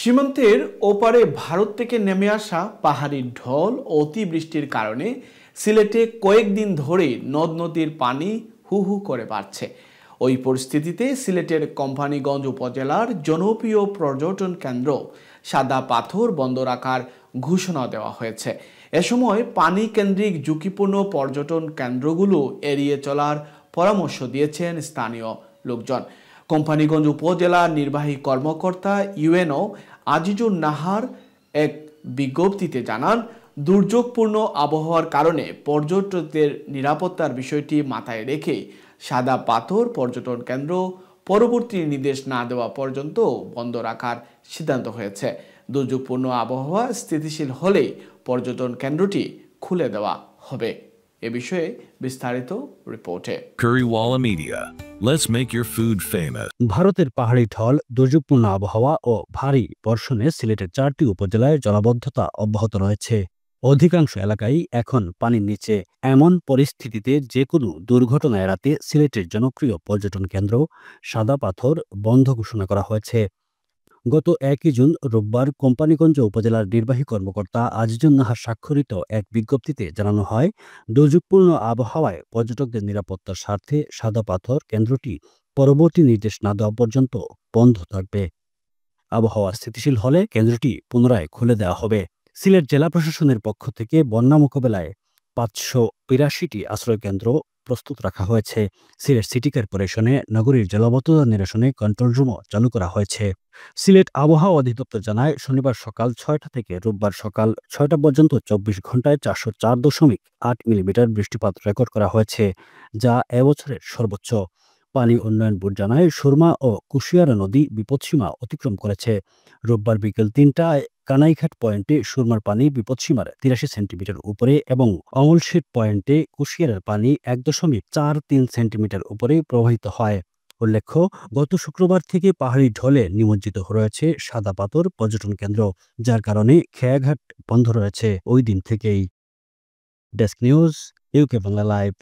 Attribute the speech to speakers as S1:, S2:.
S1: সীমান্তের ওপারে ভারত থেকে নেমে আসা পাহাড়ি ঢল ও অতিবৃষ্টির কারণে সিলেটে কয়েকদিন ধরে নদ নদীর পানি হু হু করে বাড়ছে। ওই পরিস্থিতিতে সিলেটের কোম্পানীগঞ্জ উপজেলার জনপ্রিয় পর্যটন কেন্দ্র সাদা পাথর বন্ধ রাখার ঘোষণা দেওয়া হয়েছে। এ সময় পানি কেন্দ্রিক ঝুঁকিপূর্ণ পর্যটন কেন্দ্রগুলো এড়িয়ে চলার পরামর্শ দিয়েছেন স্থানীয় লোকজন। কোম্পানীগঞ্জ উপজেলা নির্বাহী কর্মকর্তা ইউএনও আজিজুর নাহার এক বিজ্ঞপ্তিতে জানান, দুর্যোগপূর্ণ আবহাওয়ার কারণে পর্যটকদের নিরাপত্তার বিষয়টি মাথায় রেখে সাদা পাথর পর্যটন কেন্দ্র পরবর্তী নির্দেশ না দেওয়া পর্যন্ত বন্ধ রাখার সিদ্ধান্ত হয়েছে। দুর্যোগপূর্ণ আবহাওয়া স্থিতিশীল হলে পর্যটন কেন্দ্রটি খুলে দেওয়া হবে। এ বিষয়ে বিস্তারিত রিপোর্টে।
S2: Currywalla Media. Let's make your food famous.
S3: ভারতের পাহাড়ি ঢল, দুর্যোগপূর্ণ আবহাওয়া ও ভারী বর্ষণে সিলেটের 4টি উপজেলায় জলাবদ্ধতা অব্যাহত রয়েছে। অধিকাংশ এলাকায় এখন পানির নিচে। এমন পরিস্থিতিতে যে কোনো দুর্ঘটনা এড়াতে সিলেটের জনপ্রিয় পর্যটন কেন্দ্র সাদা পাথর বন্ধ ঘোষণা করা হয়েছে। গত 1 জুন রোববার কোম্পানীগঞ্জ উপজেলার নির্বাহী কর্মকর্তা আজিজুর নাহার স্বাক্ষরিত এক বিজ্ঞপ্তিতে জানানো হয়, দুর্যোগপূর্ণ আবহাওয়ায় পর্যটকদের নিরাপত্তার স্বার্থে সাদা পাথর কেন্দ্রটি পরবর্তী নির্দেশ না দেওয়া পর্যন্ত বন্ধ থাকবে। আবহাওয়া স্থিতিশীল হলে কেন্দ্রটি পুনরায় খুলে দেওয়া হবে। সিলেট জেলা প্রশাসনের পক্ষ থেকে বন্যা মোকাবেলায় 582টি আশ্রয়কেন্দ্র প্রস্তুত রাখা হয়েছে। সিলেট সিটি কর্পোরেশনে নগরীর জলাবদ্ধতা নিরসনে কন্ট্রোল রুমও চালু করা হয়েছে। সিলেট আবহাওয়া অধিদপ্তর জানায়, শনিবার সকাল 6টা থেকে রোববার সকাল 6টা পর্যন্ত 24 ঘন্টায় 404.8 মিলিমিটার বৃষ্টিপাত রেকর্ড করা হয়েছে, যা এবছরের সর্বোচ্চ। পানি উন্নয়ন বোর্ড জানায়, সুরমা ও কুশিয়ারা নদী বিপদসীমা অতিক্রম করেছে। রোববার বিকেল 3টায় কানাইঘাট পয়েন্টে সুরমার পানি বিপদসীমার 83 সেন্টিমিটার উপরে এবং অমলশেট পয়েন্টে কুশিয়ারার পানি 1.43 সেন্টিমিটার উপরে প্রবাহিত হয়। উল্লেখ্য, গত শুক্রবার থেকে পাহাড়ি ঢলে নিমজ্জিত রয়েছে সাদা পাথর পর্যটন কেন্দ্র, যার কারণে খেয়াঘাট বন্ধ রয়েছে ওই দিন থেকেই। Desk news, UK Bangla live.